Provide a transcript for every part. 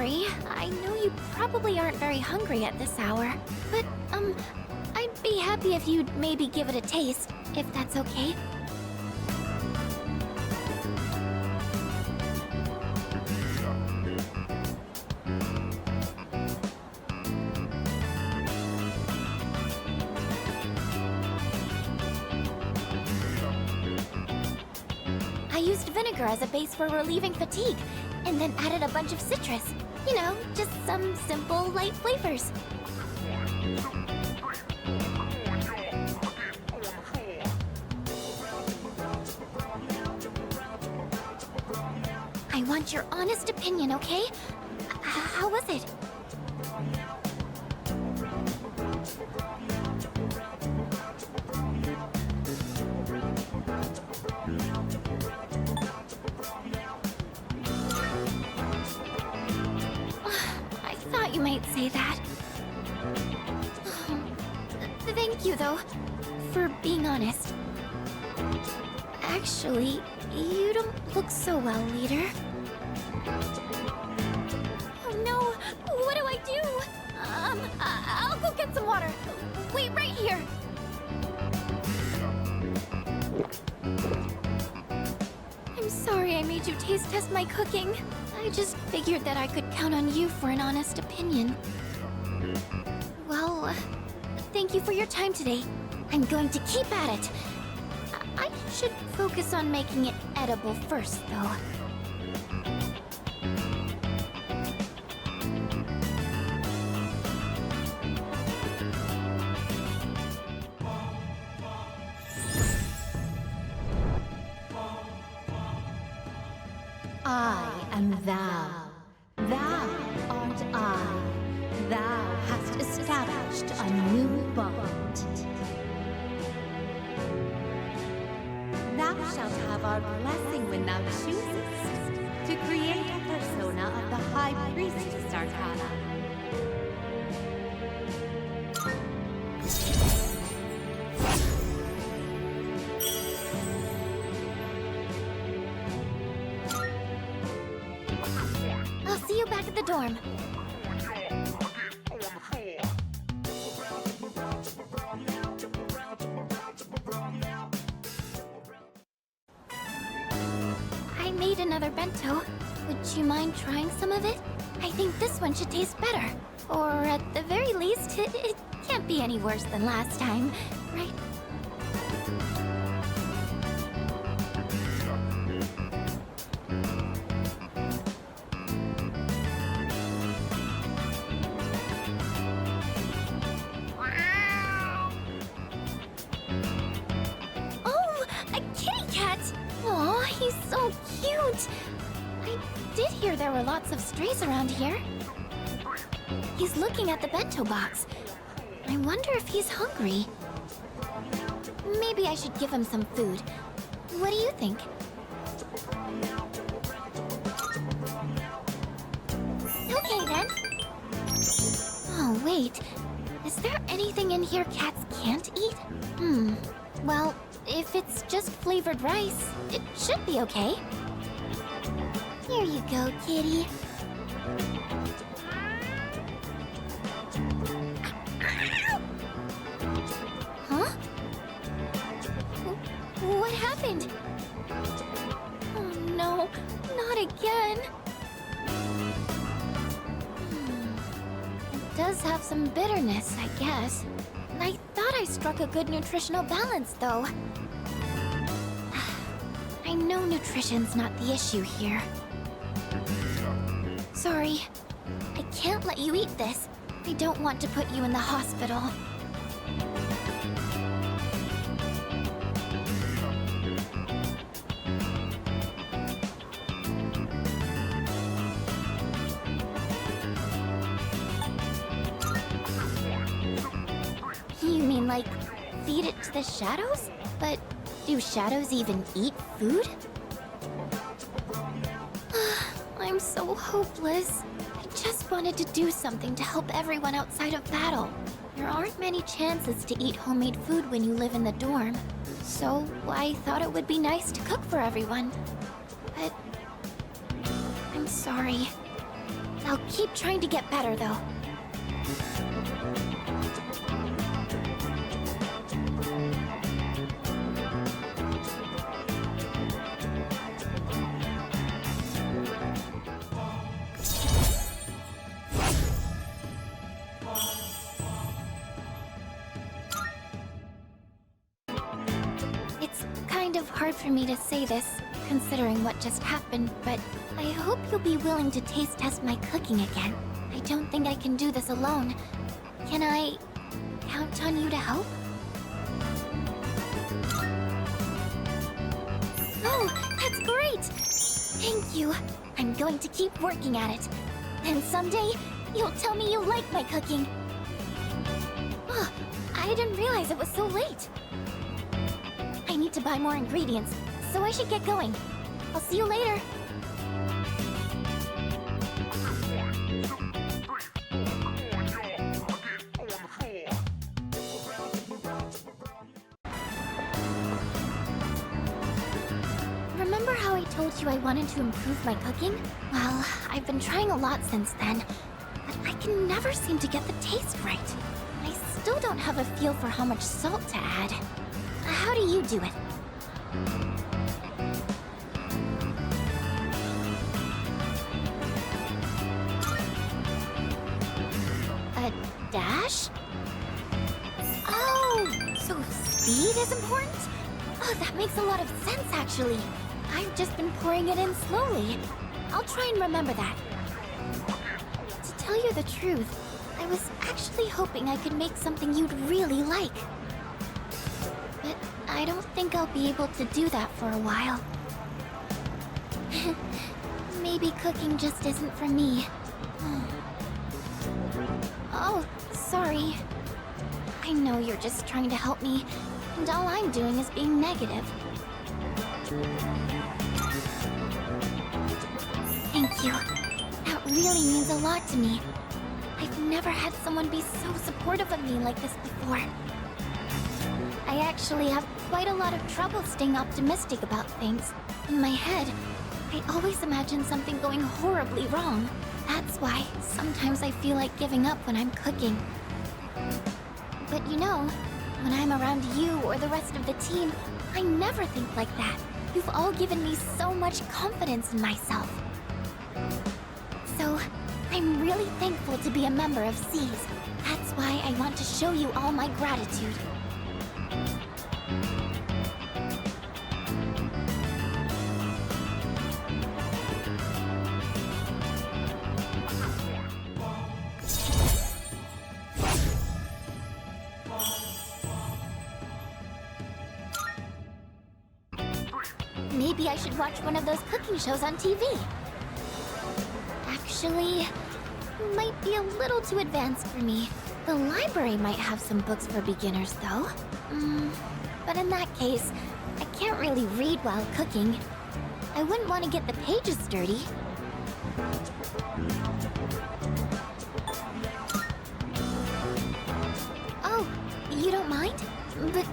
sorry. I know you probably aren't very hungry at this hour. But, I'd be happy if you'd maybe give it a taste, if that's okay. I used vinegar as a base for relieving fatigue, and then added a bunch of citrus. You know, just some simple, light flavors. I want your honest opinion, okay? How was it? I thought you might say that. Thank you, though, for being honest. Actually, you don't look so well, leader. Oh no! What do I do? I'll go get some water. Wait right here. I'm sorry I made you taste test my cooking. I just figured that I could count on you for an honest opinion. Well, thank you for your time today. I'm going to keep at it. I should focus on making it edible first, though. I am thou. Thou art I. Thou hast established a new bond. Thou shalt have our blessing when thou choosest to create a persona of the High Priestess Arcana. I'll see you back at the dorm. I made another bento. Would you mind trying some of it? I think this one should taste better. Or at the very least, it can't be any worse than last time, right? Oh, a kitty cat! Aw, he's so cute! I did hear there were lots of strays around here. He's looking at the bento box. I wonder if he's hungry. Maybe I should give him some food. What do you think? Okay then. Oh, wait. Is there anything in here cats can't eat? Well, if it's just flavored rice, it should be okay. Here you go, kitty. Huh? What happened? Oh no, not again. It does have some bitterness, I guess. I thought I struck a good nutritional balance, though. I know nutrition's not the issue here. Sorry. I can't let you eat this. I don't want to put you in the hospital. You mean like feed it to the shadows? But do shadows even eat food? I'm so hopeless. I just wanted to do something to help everyone outside of battle. There aren't many chances to eat homemade food when you live in the dorm. So I thought it would be nice to cook for everyone. But I'm sorry. I'll keep trying to get better, though. It's kind of hard for me to say this, considering what just happened, but I hope you'll be willing to taste test my cooking again. I don't think I can do this alone. Can I count on you to help? Oh, that's great! Thank you. I'm going to keep working at it. And someday, you'll tell me you like my cooking. Oh, I didn't realize it was so late. I need to buy more ingredients, so I should get going. I'll see you later. Remember how I told you I wanted to improve my cooking? Well, I've been trying a lot since then, but I can never seem to get the taste right. I still don't have a feel for how much salt to add. How do you do it? A dash? Oh, so speed is important? Oh, that makes a lot of sense, actually. I've just been pouring it in slowly. I'll try and remember that. To tell you the truth, I was actually hoping I could make something you'd really like. But I don't think I'll be able to do that for a while. Maybe cooking just isn't for me. Oh, sorry. I know you're just trying to help me, and all I'm doing is being negative. Thank you. That really means a lot to me. I've never had someone be so supportive of me like this before. I actually have quite a lot of trouble staying optimistic about things. In my head, I always imagine something going horribly wrong. That's why sometimes I feel like giving up when I'm cooking. But you know, when I'm around you or the rest of the team, I never think like that. You've all given me so much confidence in myself. So, I'm really thankful to be a member of C's. That's why I want to show you all my gratitude. Maybe I should watch one of those cooking shows on TV. Actually, might be a little too advanced for me. The library might have some books for beginners, though. But in that case, I can't really read while cooking. I wouldn't want to get the pages dirty. Oh, you don't mind? But...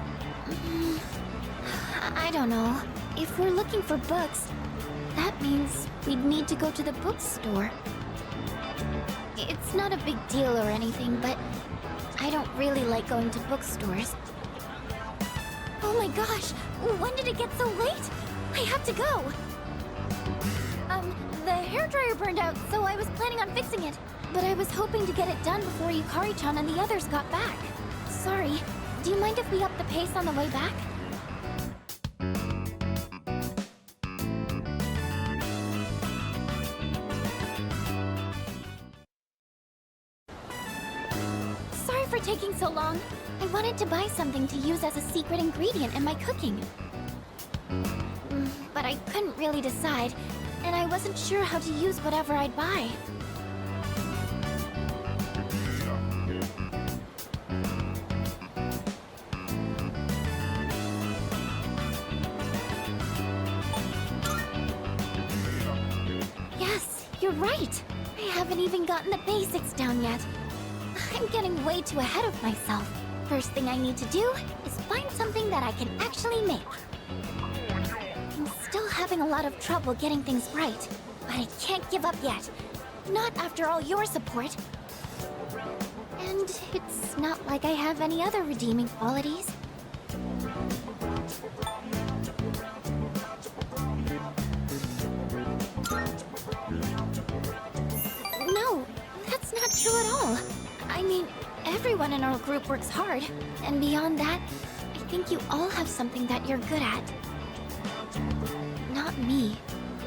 I don't know. If we're looking for books, that means we'd need to go to the bookstore. It's not a big deal or anything, but I don't really like going to bookstores. Oh my gosh! When did it get so late? I have to go! The hairdryer burned out, so I was planning on fixing it. But I was hoping to get it done before Yukari-chan and the others got back. Sorry, do you mind if we up the pace on the way back? Taking so long. I wanted to buy something to use as a secret ingredient in my cooking. But I couldn't really decide, and I wasn't sure how to use whatever I'd buy. Yes, you're right. I haven't even gotten the basics down yet. I'm getting way too ahead of myself. First thing I need to do is find something that I can actually make. I'm still having a lot of trouble getting things right, but I can't give up yet. Not after all your support. And it's not like I have any other redeeming qualities. No, that's not true at all. I mean, everyone in our group works hard. And beyond that, I think you all have something that you're good at. Not me.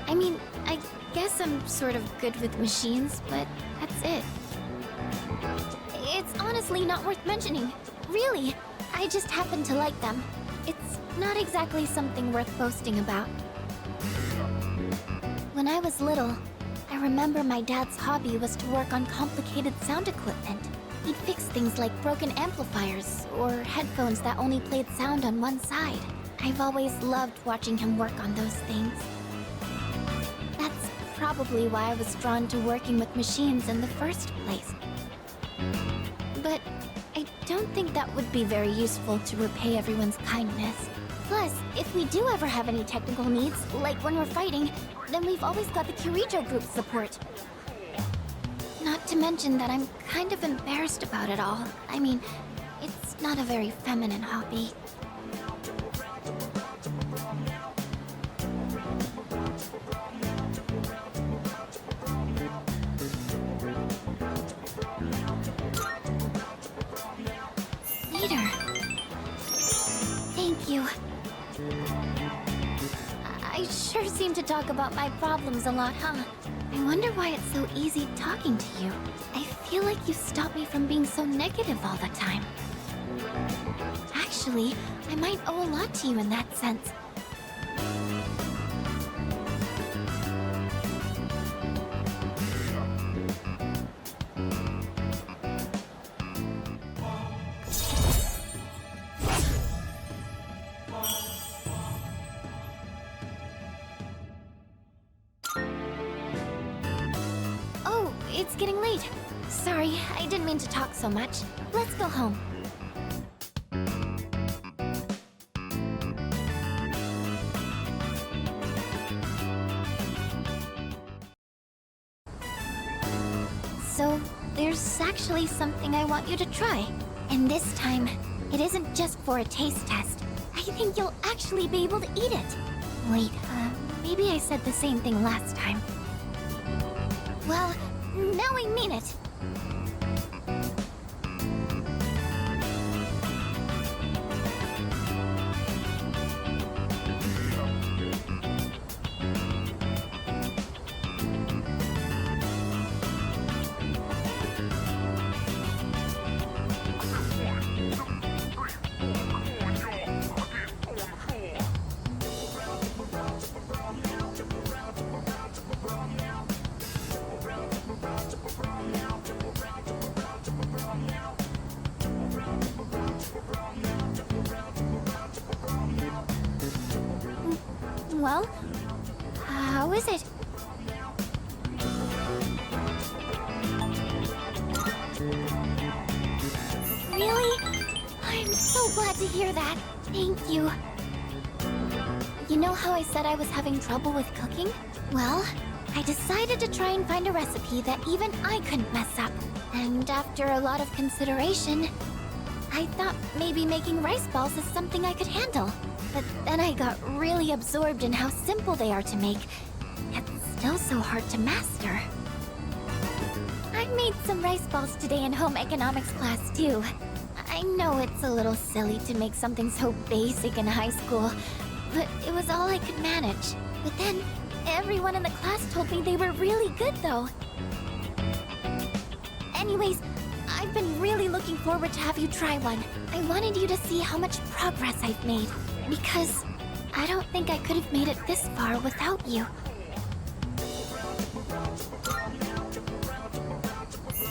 I mean, I guess I'm sort of good with machines, but that's it. It's honestly not worth mentioning. Really, I just happen to like them. It's not exactly something worth boasting about. When I was little, I remember my dad's hobby was to work on complicated sound equipment. He'd fix things like broken amplifiers or headphones that only played sound on one side. I've always loved watching him work on those things. That's probably why I was drawn to working with machines in the first place. But I don't think that would be very useful to repay everyone's kindness. Plus, if we do ever have any technical needs, like when we're fighting, then we've always got the Kirijo group's support. Not to mention that I'm kind of embarrassed about it all. I mean, it's not a very feminine hobby. Leader. Thank you. I sure seem to talk about my problems a lot, huh? I wonder why it's so easy talking to you. I feel like you stop me from being so negative all the time. Actually, I might owe a lot to you in that sense. It's getting late. Sorry, I didn't mean to talk so much. Let's go home. So, there's actually something I want you to try. And this time, it isn't just for a taste test. I think you'll actually be able to eat it. Wait, maybe I said the same thing last time. Well, now I mean it. Well, how is it? Really? I'm so glad to hear that. Thank you. You know how I said I was having trouble with cooking? Well, I decided to try and find a recipe that even I couldn't mess up. And after a lot of consideration, I thought maybe making rice balls is something I could handle. But then I got really absorbed in how simple they are to make, yet still so hard to master. I made some rice balls today in home economics class too. I know it's a little silly to make something so basic in high school, but it was all I could manage. But then, everyone in the class told me they were really good though. Anyways, I've been really looking forward to have you try one. I wanted you to see how much progress I've made. Because I don't think I could have made it this far without you.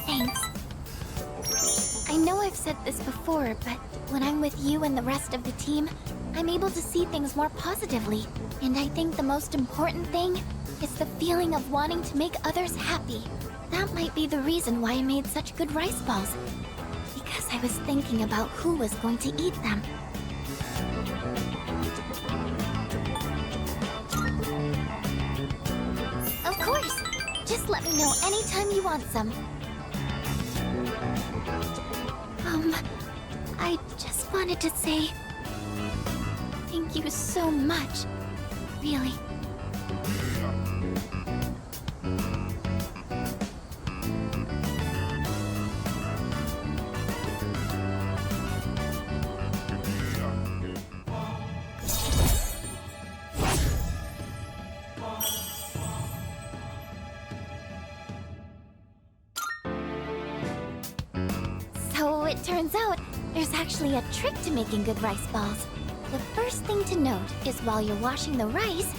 Thanks. I know I've said this before, but when I'm with you and the rest of the team, I'm able to see things more positively. And I think the most important thing is the feeling of wanting to make others happy. That might be the reason why I made such good rice balls. Because I was thinking about who was going to eat them. Of course! Just Just let me know anytime you want some. I just wanted to say thank you so much. Really. So it turns out there's actually a trick to making good rice balls. The first thing to note is while you're washing the rice,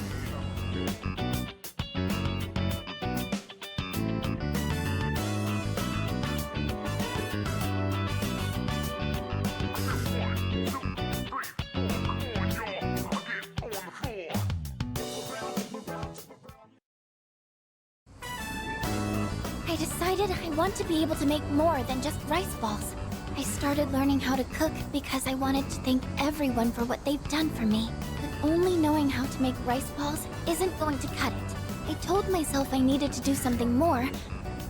I decided I want to be able to make more than just rice balls. I started learning how to cook because I wanted to thank everyone for what they've done for me. But only knowing how to make rice balls isn't going to cut it. I told myself I needed to do something more,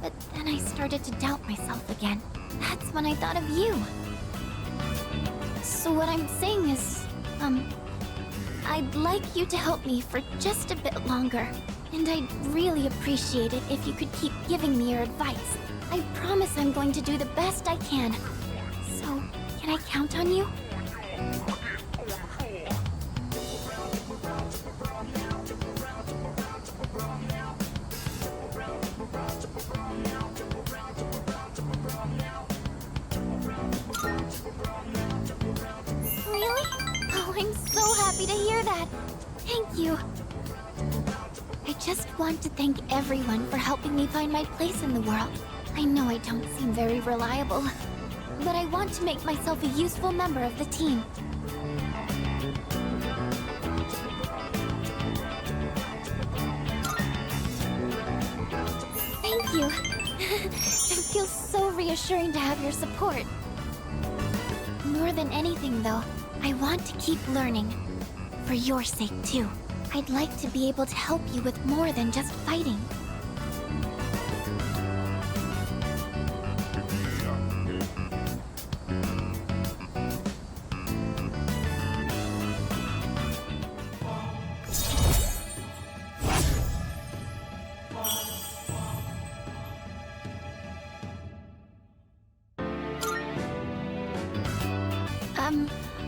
but then I started to doubt myself again. That's when I thought of you. So what I'm saying is, I'd like you to help me for just a bit longer. And I'd really appreciate it if you could keep giving me your advice. I promise I'm going to do the best I can. So, can I count on you? Really? Oh, I'm so happy to hear that. Thank you. I just want to thank everyone for helping me find my place in the world. I know I don't seem very reliable, but I want to make myself a useful member of the team. Thank you. It feels so reassuring to have your support. More than anything, though, I want to keep learning. For your sake, too. I'd like to be able to help you with more than just fighting.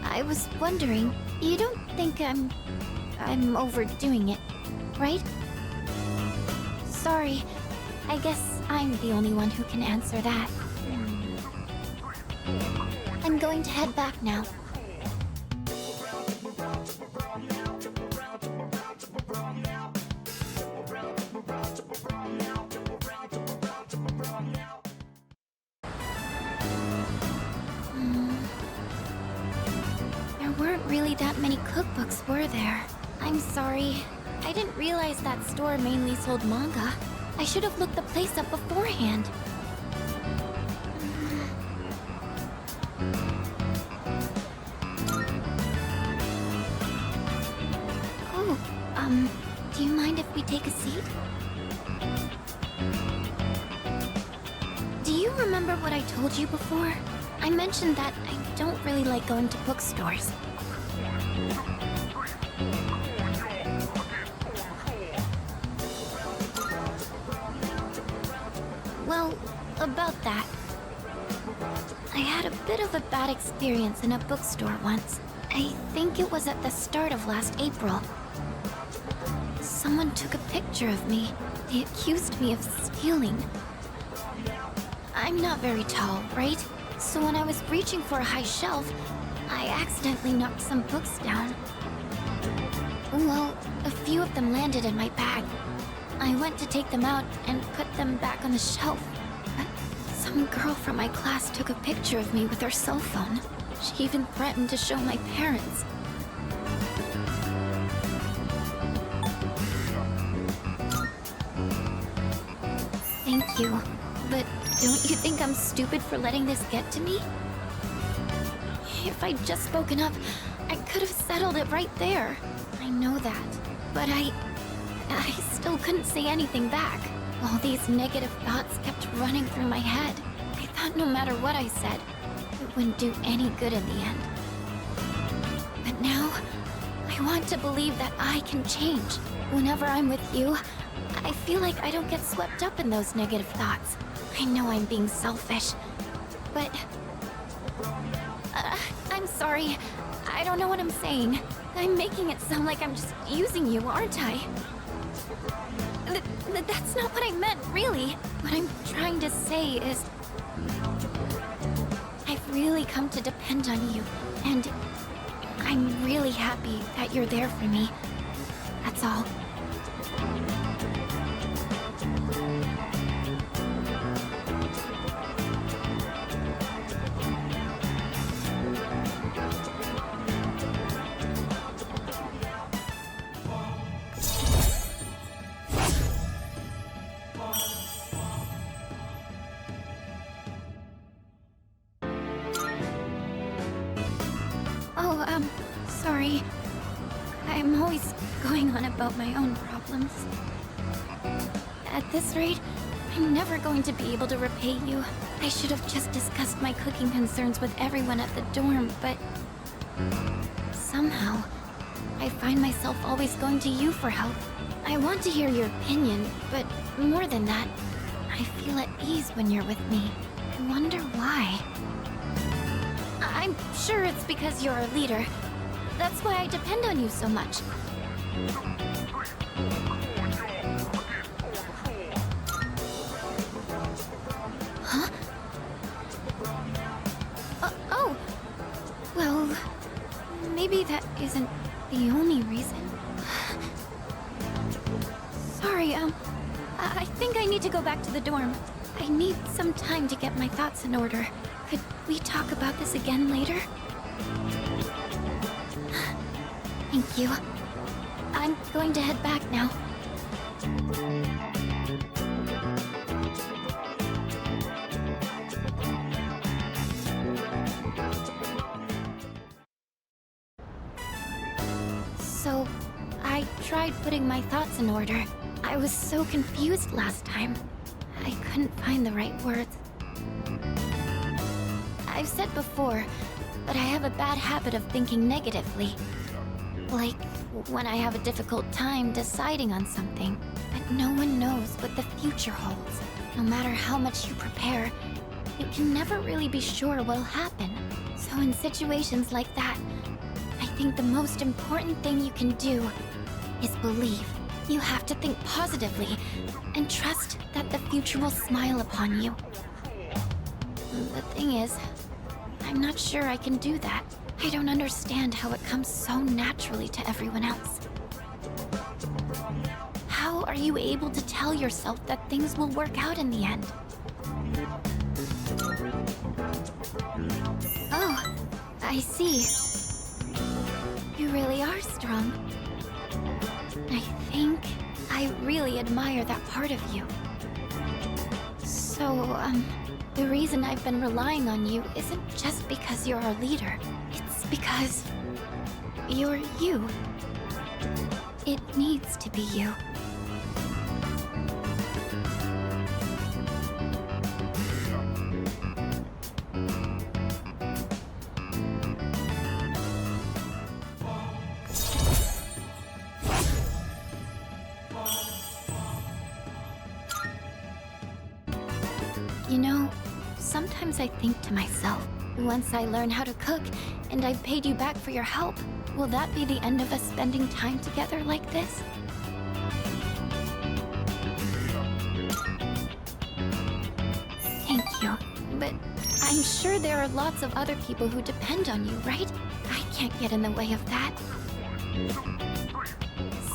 I was wondering, you don't think I'm overdoing it, right? Sorry, I guess I'm the only one who can answer that. I'm going to head back now. There weren't really that many cookbooks, were there? I'm sorry. I didn't realize that store mainly sold manga. I should have looked the place up beforehand. Oh, do you mind if we take a seat? Do you remember what I told you before? I mentioned that I don't really like going to bookstores. Well, about that. I had a bit of a bad experience in a bookstore once. I think it was at the start of last April. Someone took a picture of me. They accused me of stealing. I'm not very tall, right? So when I was reaching for a high shelf, I accidentally knocked some books down. Well, a few of them landed in my bag. I went to take them out and put them back on the shelf. But some girl from my class took a picture of me with her cell phone. She even threatened to show my parents. Thank you. But don't you think I'm stupid for letting this get to me? If I'd just spoken up, I could have settled it right there. I know that. But I still couldn't say anything back. All these negative thoughts kept running through my head. I thought no matter what I said, it wouldn't do any good in the end. But now, I want to believe that I can change. Whenever I'm with you, I feel like I don't get swept up in those negative thoughts. I know I'm being selfish, but... I'm sorry. I don't know what I'm saying. I'm making it sound like I'm just using you, aren't I? That's not what I meant, really. What I'm trying to say is... I've really come to depend on you, and I'm really happy that you're there for me. That's all. Oh, sorry. I'm always going on about my own problems. At this rate, I'm never going to be able to repay you. I should have just discussed my cooking concerns with everyone at the dorm, but... somehow, I find myself always going to you for help. I want to hear your opinion, but more than that, I feel at ease when you're with me. I wonder why. I'm sure it's because you're our leader. That's why I depend on you so much. Huh? Oh! Well, maybe that isn't the only reason. Sorry, I think I need to go back to the dorm. I need some time to get my thoughts in order. Could we talk about this again later? Thank you. I'm going to head back now. So, I tried putting my thoughts in order. I was so confused last time. I couldn't find the right words. I've said before, but I have a bad habit of thinking negatively. Like, when I have a difficult time deciding on something. But no one knows what the future holds. No matter how much you prepare, you can never really be sure what'll happen. So in situations like that, I think the most important thing you can do is believe. You have to think positively and trust that the future will smile upon you. The thing is, I'm not sure I can do that. I don't understand how it comes so naturally to everyone else. How are you able to tell yourself that things will work out in the end? Oh, I see. You really are strong. I think I really admire that part of you. So, the reason I've been relying on you isn't just because you're our leader. It's because you're you. It needs to be you. You know, sometimes I think to myself, once I learn how to cook and I've paid you back for your help, will that be the end of us spending time together like this? Thank you, but I'm sure there are lots of other people who depend on you, right? I can't get in the way of that.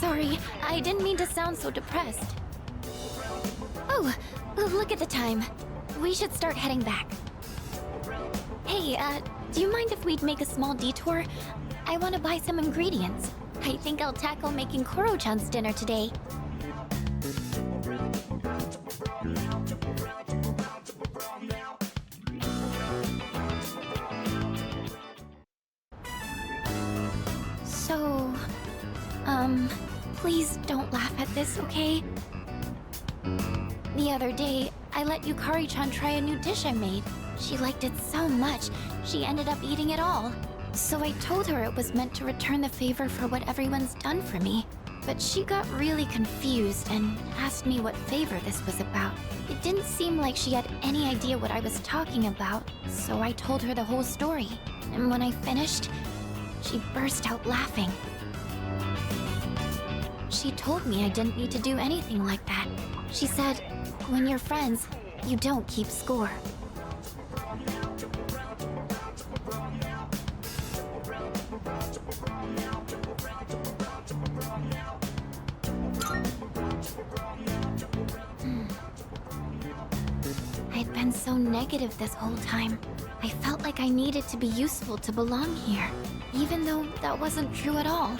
Sorry, I didn't mean to sound so depressed. Oh, look at the time. We should start heading back. Hey, do you mind if we'd make a small detour? I want to buy some ingredients. I think I'll tackle making Koro-chan's dinner today. So, please don't laugh at this, okay? The other day, I let Yukari-chan try a new dish I made. She liked it so much, she ended up eating it all. So I told her it was meant to return the favor for what everyone's done for me. But she got really confused and asked me what favor this was about. It didn't seem like she had any idea what I was talking about, so I told her the whole story. And when I finished, she burst out laughing. She told me I didn't need to do anything like that. She said, when you're friends, you don't keep score. I'd been so negative this whole time. I felt like I needed to be useful to belong here, even though that wasn't true at all.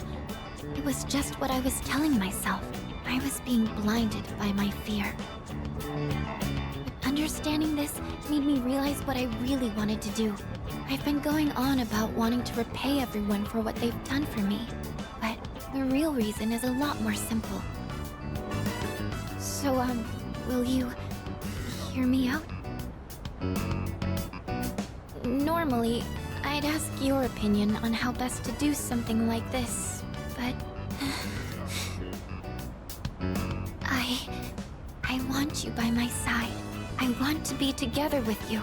It was just what I was telling myself. I was being blinded by my fear. But understanding this made me realize what I really wanted to do. I've been going on about wanting to repay everyone for what they've done for me, but the real reason is a lot more simple. So, will you hear me out? Normally, I'd ask your opinion on how best to do something like this, but... I want you by my side. I want to be together with you.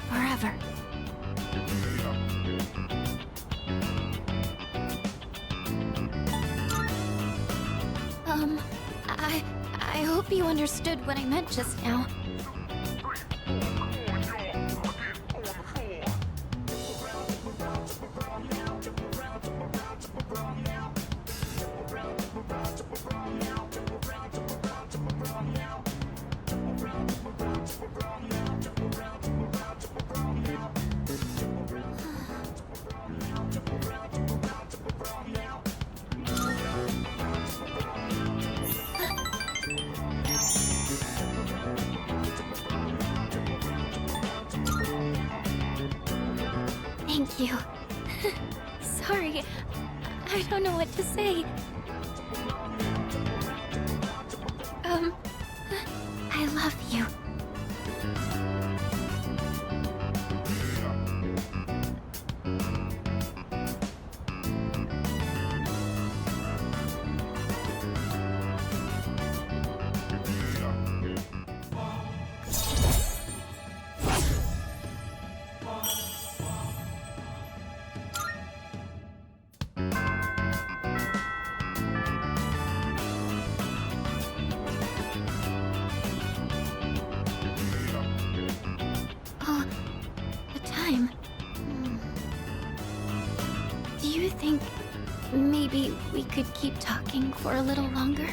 Forever. I hope you understood what I meant just now. Thank you. Sorry, I don't know what to say. I love you. Do you think maybe we could keep talking for a little longer?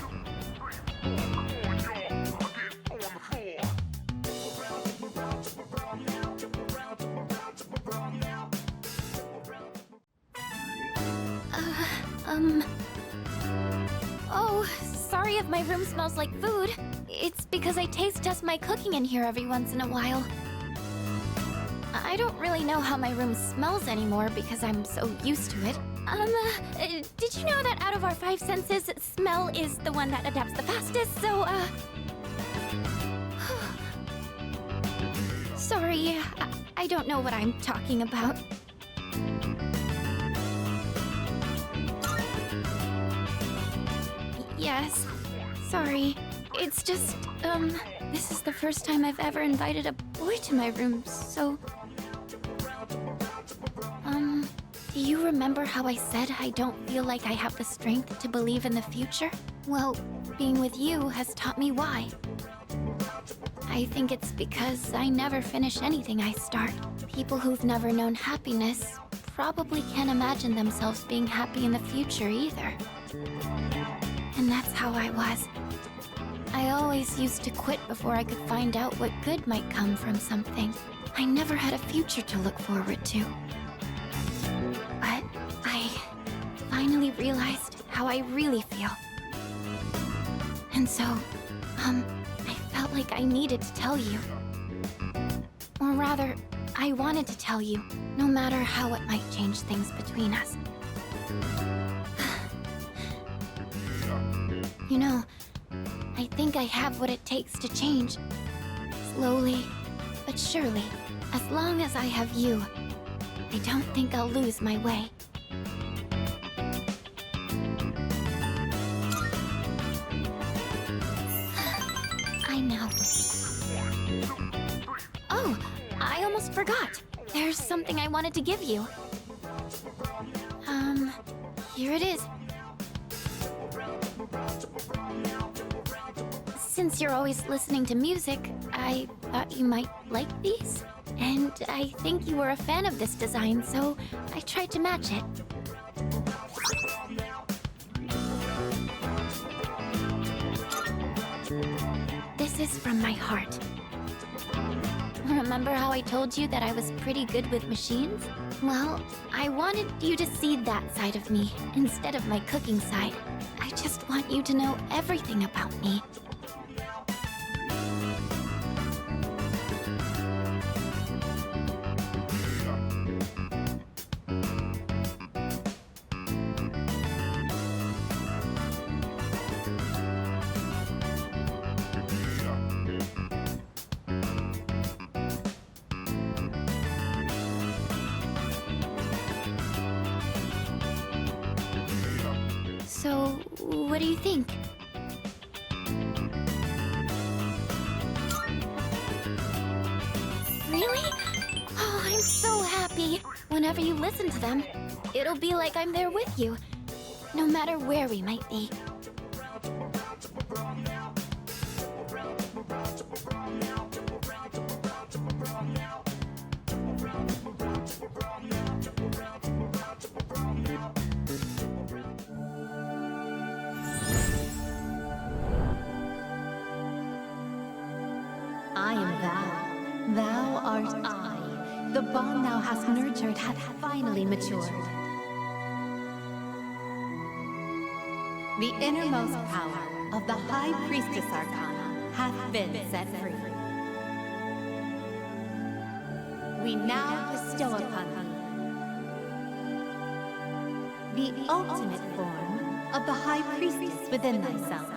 Oh, sorry if my room smells like food. It's because I taste test my cooking in here every once in a while. I don't really know how my room smells anymore because I'm so used to it. Did you know that out of our 5 senses, smell is the one that adapts the fastest, so, Sorry, I don't know what I'm talking about. Yes, sorry. It's just, this is the first time I've ever invited a boy to my room, so... Do you remember how I said I don't feel like I have the strength to believe in the future? Well, being with you has taught me why. I think it's because I never finish anything I start. People who've never known happiness probably can't imagine themselves being happy in the future either. And that's how I was. I always used to quit before I could find out what good might come from something. I never had a future to look forward to. But I finally realized how I really feel. And so, I felt like I needed to tell you. Or rather, I wanted to tell you, no matter how it might change things between us. You know, I think I have what it takes to change. Slowly, but surely, as long as I have you, I don't think I'll lose my way. I know. Oh, I almost forgot. There's something I wanted to give you. Here it is. Since you're always listening to music, I thought you might like these. And I think you were a fan of this design, so I tried to match it. This is from my heart. Remember how I told you that I was pretty good with machines? Well, I wanted you to see that side of me instead of my cooking side. I just want you to know everything about me. So, what do you think? Really? Oh, I'm so happy. Whenever you listen to them, it'll be like I'm there with you, no matter where we might be. I am thou. Thou art I. The bond thou hast nurtured hath finally matured. The innermost power of the High Priestess Arcana hath been set free. We now bestow upon thee the ultimate form of the High Priestess within thyself.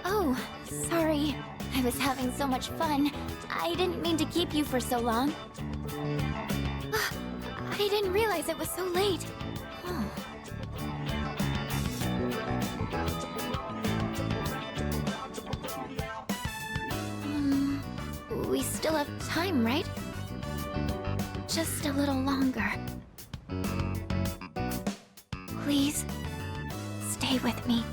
Oh, sorry. I was having so much fun. I didn't mean to keep you for so long. I didn't realize it was so late. Oh. We still have time, right? Just a little longer. Please, stay with me.